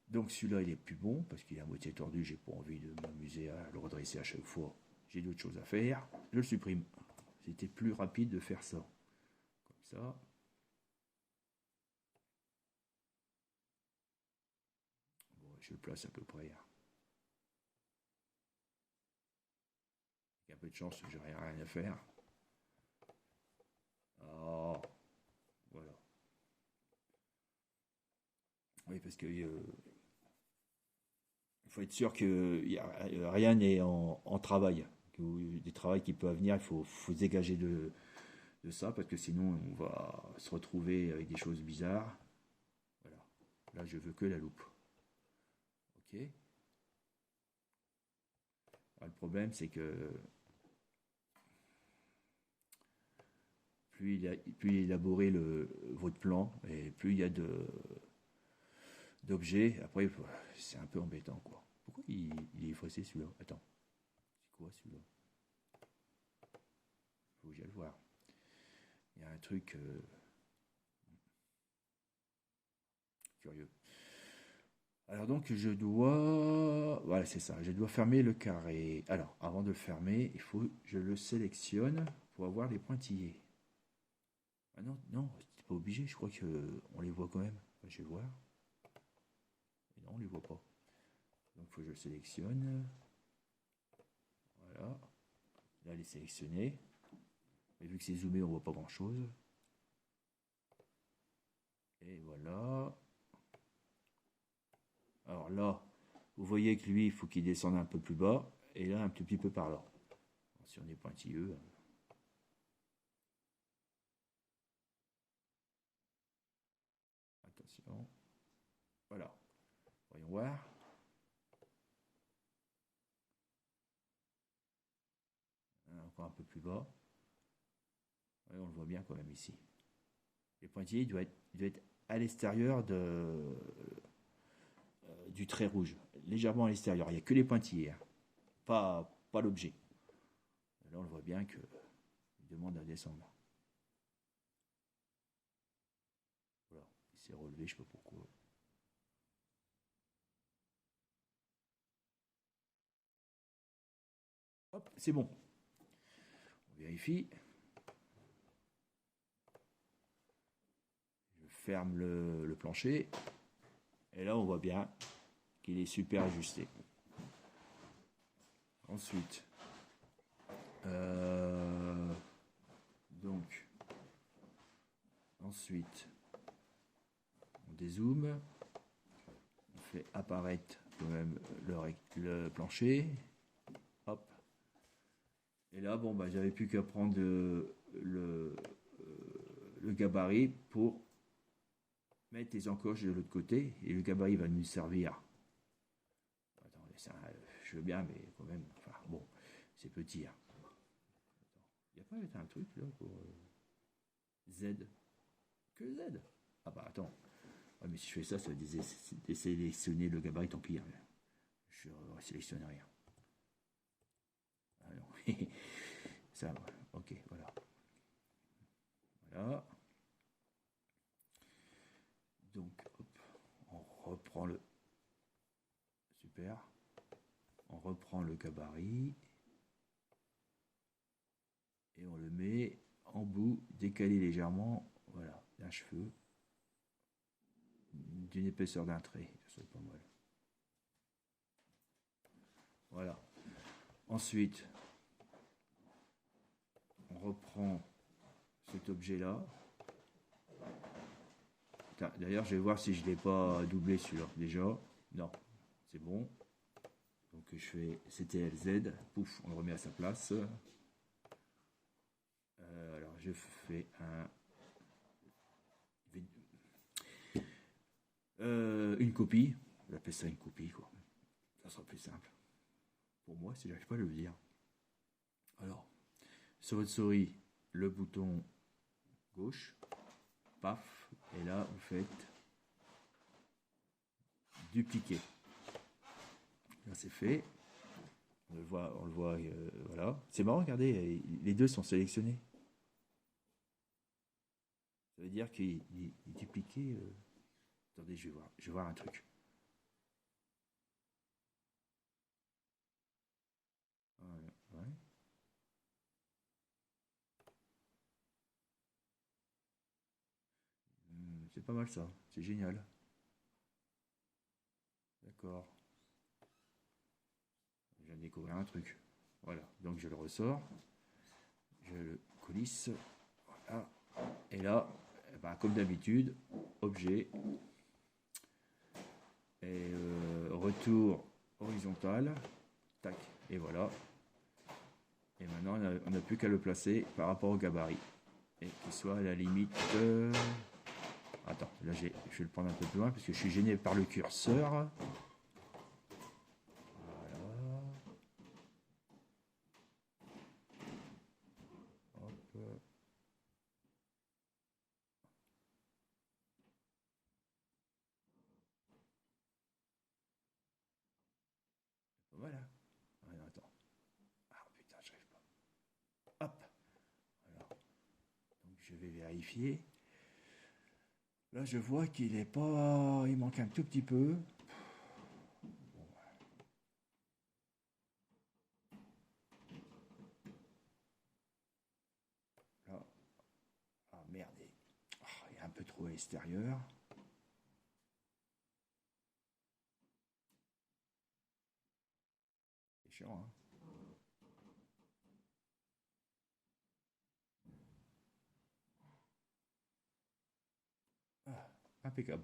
Donc celui-là, il est plus bon parce qu'il est à moitié tordu. J'ai pas envie de m'amuser à le redresser à chaque fois. J'ai d'autres choses à faire. Je le supprime. C'était plus rapide de faire ça. Comme ça. Bon, je le place à peu près. Il y a un peu de chance, j'aurai rien à faire. Oh, voilà. Oui, parce que il faut être sûr que rien n'est en travail. Des travails qui peuvent venir, faut se dégager de ça, parce que sinon on va se retrouver avec des choses bizarres. Voilà. Là, je veux que la loupe. Ok. Alors, le problème, c'est que plus élaboré votre plan, et plus il y a d'objets. Après, c'est un peu embêtant, quoi. Pourquoi il est effacé celui-là? Attends, c'est quoi celui-là? Faut que j'aille le voir. Il y a un truc curieux. Alors donc je dois... Voilà, c'est ça. Je dois fermer le carré. Alors, avant de le fermer, il faut que je le sélectionne pour avoir les pointillés. Ah non, non, c'est pas obligé. Je crois qu'on les voit quand même. Enfin, je vais voir. Et non, on les voit pas. Donc il faut que je le sélectionne. Voilà. Là, il est sélectionné. Mais vu que c'est zoomé, on voit pas grand-chose. Et voilà. Alors là, vous voyez que lui, il faut qu'il descende un peu plus bas. Et là, un tout petit peu par là. Si on est pointilleux. Attention. Voilà. Voyons voir. Encore un peu plus bas. Ouais, on le voit bien quand même ici. Les pointillés doivent être à l'extérieur du trait rouge. Légèrement à l'extérieur. Il n'y a que les pointillés. Hein. Pas l'objet. Là, on le voit bien qu'il demande à descendre. Voilà. Il s'est relevé, je ne sais pas pourquoi. Hop, c'est bon. On vérifie. Je ferme le plancher. Et là, on voit bien qu'il est super ajusté. Ensuite, ensuite, on dézoome, on fait apparaître quand même le plancher. Hop. Et là, bon, bah, j'avais plus qu'à prendre le gabarit pour mettre les encoches de l'autre côté. Et le gabarit va nous servir. Attendez, ça, je veux bien, mais quand même, enfin, bon, c'est petit. Hein. Il n'y a pas un truc là pour Z? Que Z? Ah bah attends. Ouais, mais si je fais ça, ça va désélectionner le gabarit, tant pis. Hein. Je ne sélectionne rien. Ah non. Ça, ok, voilà. Voilà. Donc, hop, on reprend le... Super. On reprend le gabarit. Et on le met en bout, décalé légèrement. Voilà, d'un cheveu. D'une épaisseur d'un trait. Ça pas mal. Voilà. Ensuite, on reprend cet objet-là. D'ailleurs, je vais voir si je ne l'ai pas doublé celui-là. Déjà, non, c'est bon. Donc je fais CTRL-Z, pouf, on le remet à sa place. Alors je fais une copie. J'appelle ça une copie, quoi. Ça sera plus simple. Pour moi, si j'arrive pas à le dire. Alors, sur votre souris, le bouton gauche, paf, et là vous faites dupliquer. Là c'est fait. On le voit, voilà. C'est marrant, regardez, les deux sont sélectionnés. Ça veut dire qu'il est dupliqué. Attendez, je vais voir un truc. Ouais. C'est pas mal ça, c'est génial. D'accord. Je viens de découvrir un truc. Voilà, donc je le ressors, je le coulisse, voilà. Et là, eh ben, comme d'habitude, objet et retour horizontal, tac, et voilà. Et maintenant, on n'a plus qu'à le placer par rapport au gabarit et qu'il soit à la limite. Attends, là je vais le prendre un peu plus loin parce que je suis gêné par le curseur. Voilà. Hop. Voilà. Ah, attends. Ah putain, je n'arrive pas. Hop. Voilà. Donc je vais vérifier. Là, je vois qu'il est pas. Il manque un tout petit peu. Là. Ah merde. Il est un peu trop à l'extérieur. C'est chiant, hein. Ah, impeccable.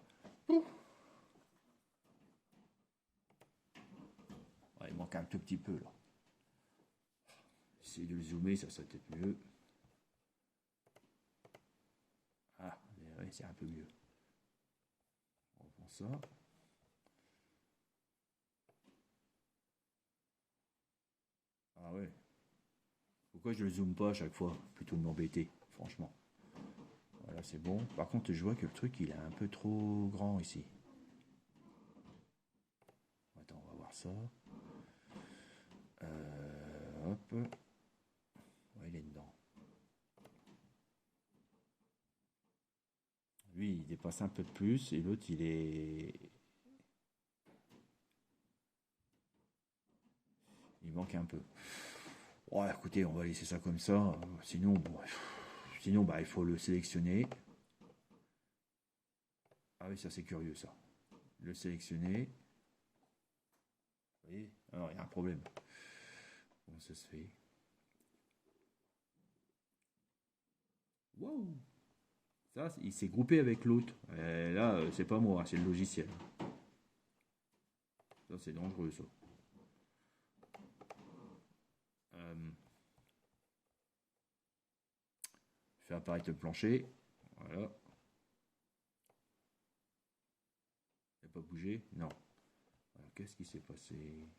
Ouais, il manque un tout petit peu là. Essayer de le zoomer, ça serait peut-être mieux. Ah, ouais, c'est un peu mieux. On reprend ça. Ah ouais. Pourquoi je le zoome pas à chaque fois? Plutôt de m'embêter, franchement. Voilà, c'est bon. Par contre, je vois que le truc, il est un peu trop grand ici. Attends, on va voir ça. Hop. Ouais, il est dedans. Lui, il dépasse un peu de plus et l'autre, il est... Il manque un peu. Ouais, écoutez, on va laisser ça comme ça. Sinon, bon, sinon, bah, il faut le sélectionner. Ah oui, ça c'est curieux ça. Le sélectionner. Vous voyez? Alors, il y a un problème. Comment ça se fait? Waouh! Ça, il s'est groupé avec l'autre. Là, c'est pas moi, c'est le logiciel. Ça, c'est dangereux, ça. Euh, Fais apparaître le plancher. Voilà. Il n'a pas bougé? Non. Alors, qu'est-ce qui s'est passé?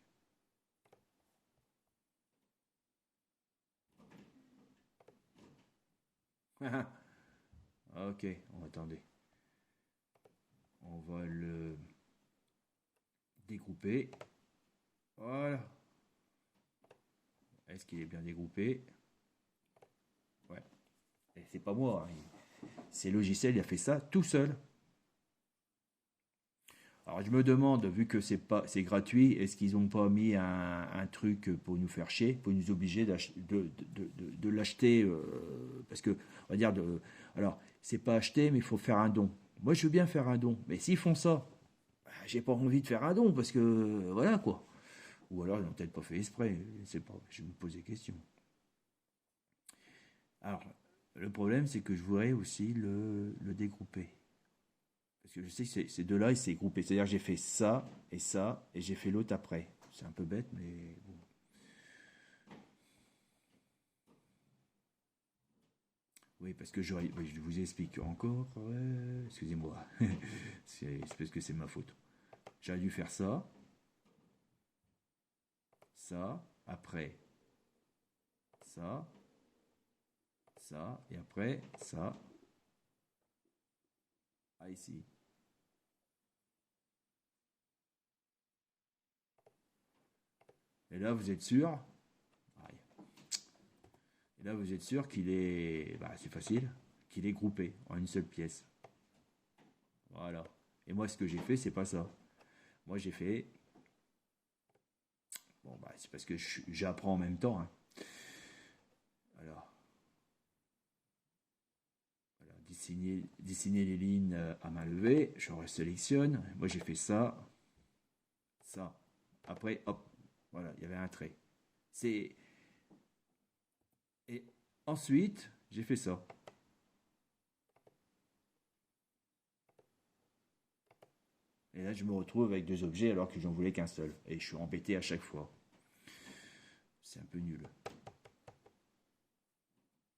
Ok, on va attendre. On va le dégrouper. Voilà. Est-ce qu'il est bien dégroupé? Ouais. Et c'est pas moi, hein. C'est le logiciel, il a fait ça tout seul. Alors je me demande, vu que c'est gratuit, est-ce qu'ils n'ont pas mis un truc pour nous faire chier, pour nous obliger de l'acheter, parce que on va dire alors c'est pas acheter, mais il faut faire un don. Moi je veux bien faire un don, mais s'ils font ça, bah, j'ai pas envie de faire un don parce que voilà quoi. Ou alors ils n'ont peut-être pas fait exprès, je sais pas, je me pose des questions. Alors le problème c'est que je voudrais aussi le dégrouper. Parce que je sais que ces deux-là, ils s'est groupé. C'est-à-dire que j'ai fait ça, et j'ai fait l'autre après. C'est un peu bête, mais bon. Oui, parce que oui, je vous explique encore. Ouais, excusez-moi. C'est parce que c'est ma faute. J'aurais dû faire ça, après, ça, ça, et après, ça, à ici. Et là, vous êtes sûr. Aïe. Et là, vous êtes sûr qu'il est. Bah, c'est facile. Qu'il est groupé en une seule pièce. Voilà. Et moi, ce que j'ai fait, c'est pas ça. Moi, j'ai fait. Bon, bah, c'est parce que j'apprends en même temps, hein. Alors, voilà, dessiner les lignes à main levée. Je sélectionne. Moi, j'ai fait ça. Après, hop, voilà, il y avait un trait. C'est Et ensuite, j'ai fait ça. Et là, je me retrouve avec deux objets alors que j'en voulais qu'un seul. Et je suis embêté à chaque fois. C'est un peu nul.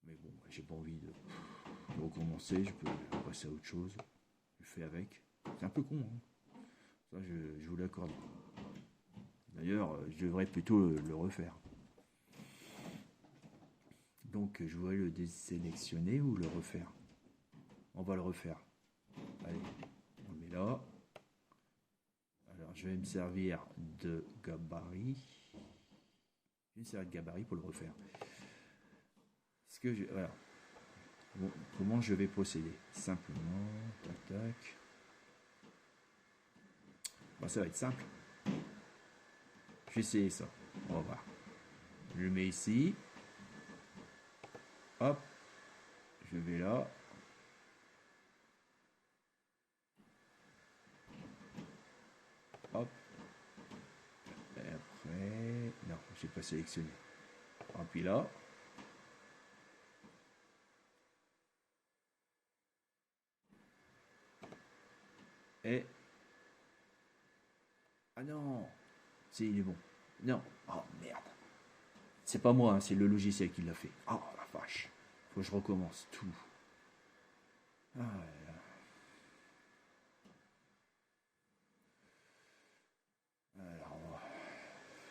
Mais bon, j'ai pas envie de recommencer. Je peux passer à autre chose. Je fais avec. C'est un peu con, hein. Ça, je vous l'accorde. D'ailleurs, je devrais plutôt le refaire. Donc, je voudrais le désélectionner ou le refaire. On va le refaire. Allez, on le met là. Alors, je vais me servir de gabarit. Je vais me servir de gabarit pour le refaire. Voilà. Bon, comment je vais procéder? Simplement, tac, tac. Bon, ça va être simple. Je vais essayer ça. On va voir. Je le mets ici. Hop. Je vais là. Hop. Et après... Non, j'ai pas sélectionné. Et puis là. Et... Ah non. Si, il est bon. Non. Oh merde. C'est pas moi, hein, c'est le logiciel qui l'a fait. Oh la vache. Faut que je recommence tout. Ah là là. Alors,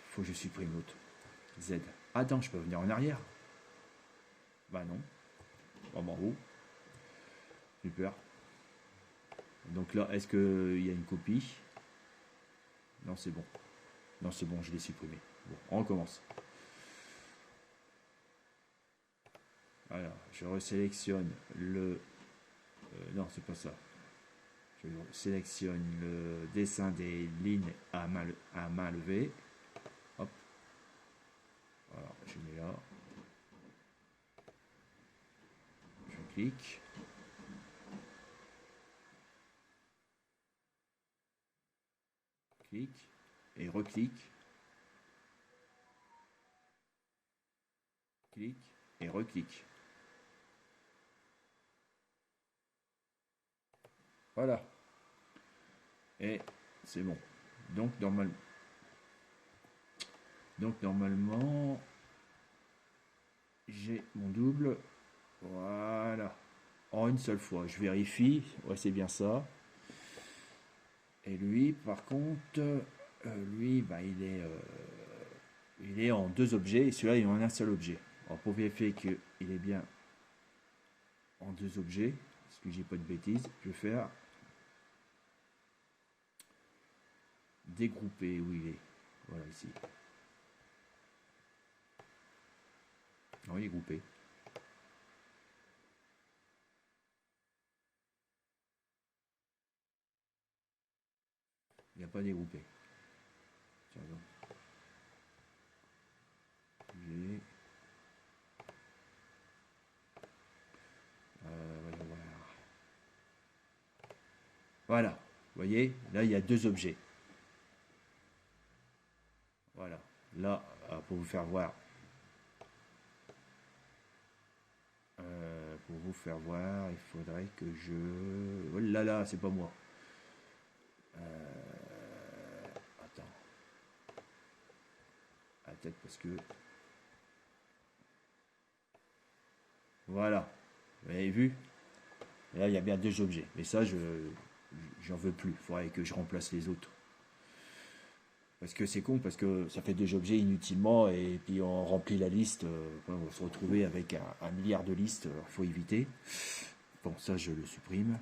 faut que je supprime l'autre. Z. Attends, je peux venir en arrière? Bah non. Bon, en haut. Super. Donc là, est-ce qu'il y a une copie? Non, c'est bon. Non, c'est bon, je l'ai supprimé. Bon, on recommence. Alors, je resélectionne le... non, c'est pas ça. Je sélectionne le dessin des lignes à main levée. Hop. Voilà, je mets là. Je clique. Clique. Et reclique. Clique. Et reclique. Voilà. Et c'est bon. Donc, normalement, j'ai mon double. Voilà. En une seule fois. Je vérifie. Ouais, c'est bien ça. Et lui, par contre, lui, bah, il est en deux objets. Et celui-là, il est en un seul objet. Alors, pour vérifier qu'il est bien en deux objets, parce que j'ai pas de bêtises, je vais faire dégrouper où il est. Voilà, ici. Non, il est groupé. Il n'y a pas dégroupé. Tiens, donc. J'ai... voyons voir. Voilà. Vous voyez, là, il y a deux objets. Voilà. Là, pour vous faire voir. Pour vous faire voir, il faudrait que je... Oh là là, c'est pas moi. Attends. Ah, peut-être parce que... Voilà. Vous avez vu? Et là, il y a bien deux objets. Mais ça, j'en veux plus. Il faudrait que je remplace les autres. Parce que c'est con, parce que ça fait deux objets inutilement, et puis on remplit la liste. On va se retrouver avec un milliard de listes. Il faut éviter. Bon, ça, je le supprime.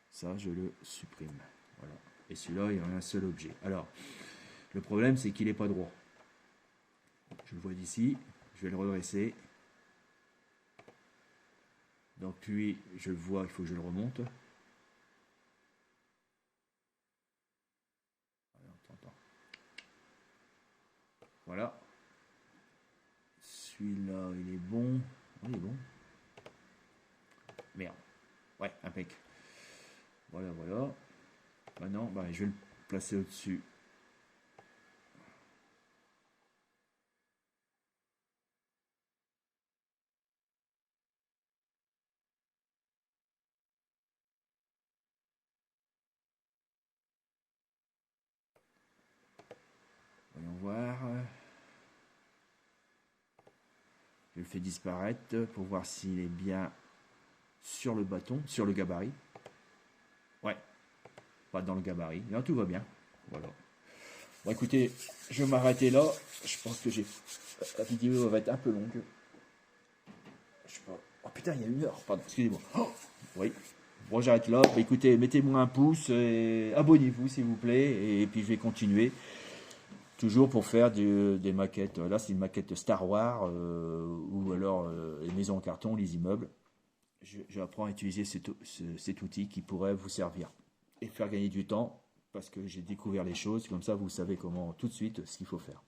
Ça, je le supprime. Voilà. Et celui-là, il y en a un seul objet. Alors, le problème, c'est qu'il n'est pas droit. Je le vois d'ici. Je vais le redresser. Donc lui, je le vois, il faut que je le remonte. Voilà. Celui-là, il est bon. Oh, il est bon. Merde. Ouais, impec. Voilà, voilà. Maintenant, bah, je vais le placer au-dessus. voir. Je le fais disparaître pour voir s'il est bien sur le bâton, sur le gabarit. Ouais, pas dans le gabarit. Là, tout va bien. Voilà. Bon, écoutez, je vais m'arrêter là. Je pense que la vidéo va être un peu longue. Je sais pas. Oh putain, il y a 1 heure. Pardon, excusez-moi. Oh, oui. Bon, j'arrête là. Bah, écoutez, mettez-moi un pouce et abonnez-vous, s'il vous plaît. Et puis, je vais continuer. Toujours pour faire des maquettes. Là, c'est une maquette Star Wars ou alors les maisons en carton, les immeubles. J'apprends à utiliser cet outil qui pourrait vous servir et faire gagner du temps parce que j'ai découvert les choses. Comme ça, vous savez comment tout de suite ce qu'il faut faire.